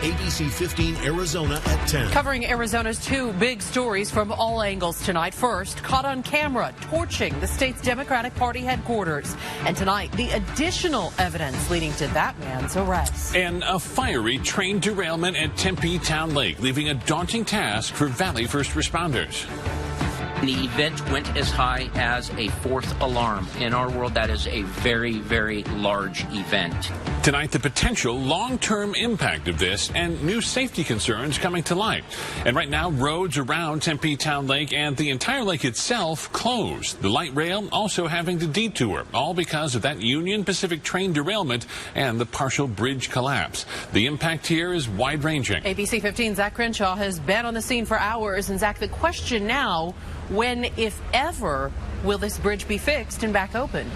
ABC 15 Arizona at 10. Covering Arizona's two big stories from all angles tonight. First, caught on camera torching the state's Democratic Party headquarters. And tonight, the additional evidence leading to that man's arrest. And a fiery train derailment at Tempe Town Lake, leaving a daunting task for Valley first responders. The event went as high as a fourth alarm. In our world, that is a very, very large event. Tonight, the potential long-term impact of this and new safety concerns coming to light. And right now, roads around Tempe Town Lake and the entire lake itself closed. The light rail also having to detour, all because of that Union Pacific train derailment and the partial bridge collapse. The impact here is wide-ranging. ABC 15's Zach Crenshaw has been on the scene for hours. And Zach, the question now, when, if ever, will this bridge be fixed and back open?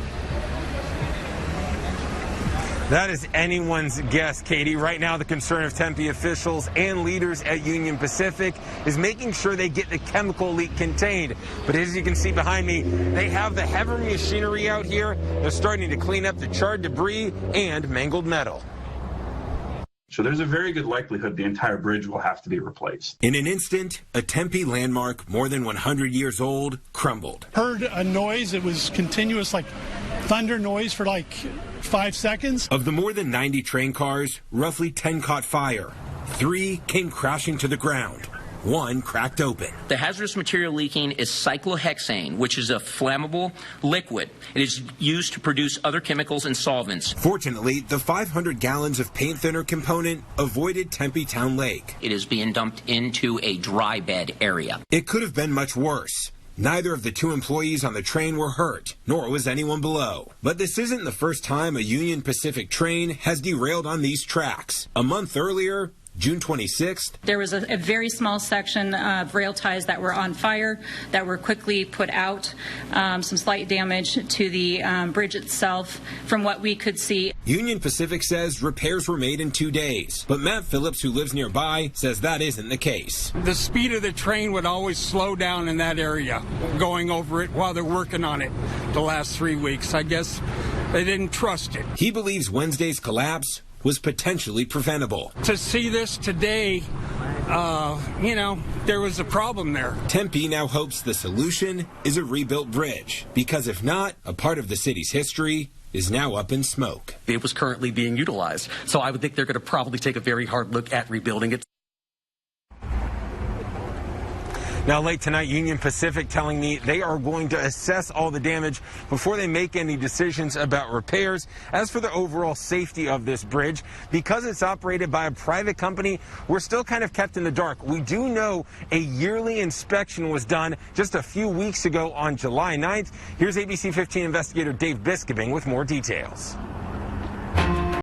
That is anyone's guess, Katie. Right now, the concern of Tempe officials and leaders at Union Pacific is making sure they get the chemical leak contained. But as you can see behind me, they have the heavy machinery out here. They're starting to clean up the charred debris and mangled metal. So there's a very good likelihood the entire bridge will have to be replaced. In an instant, a Tempe landmark more than 100 years old crumbled. Heard a noise. It was continuous, like thunder noise for like 5 seconds. Of the more than 90 train cars, roughly 10 caught fire. 3 came crashing to the ground. 1 cracked open. The hazardous material leaking is cyclohexane, which is a flammable liquid. It is used to produce other chemicals and solvents. Fortunately, the 500 gallons of paint thinner component avoided Tempe Town Lake. It is being dumped into a dry bed area. It could have been much worse. Neither of the 2 employees on the train were hurt, nor was anyone below. But this isn't the first time a Union Pacific train has derailed on these tracks. A month earlier, June 26th. There was a very small section of rail ties that were on fire that were quickly put out. Some slight damage to the bridge itself from what we could see. Union Pacific says repairs were made in 2 days, but Matt Phillips, who lives nearby, says that isn't the case. The speed of the train would always slow down in that area, going over it while they're working on it the last 3 weeks. I guess they didn't trust it. He believes Wednesday's collapse was potentially preventable. To see this today, there was a problem there. Tempe now hopes the solution is a rebuilt bridge, because if not, a part of the city's history is now up in smoke. It was currently being utilized, so I would think they're going to probably take a very hard look at rebuilding it. Now, late tonight, Union Pacific telling me they are going to assess all the damage before they make any decisions about repairs. As for the overall safety of this bridge, because it's operated by a private company, we're still kind of kept in the dark. We do know a yearly inspection was done just a few weeks ago on July 9th. Here's ABC 15 investigator Dave Biskobing with more details.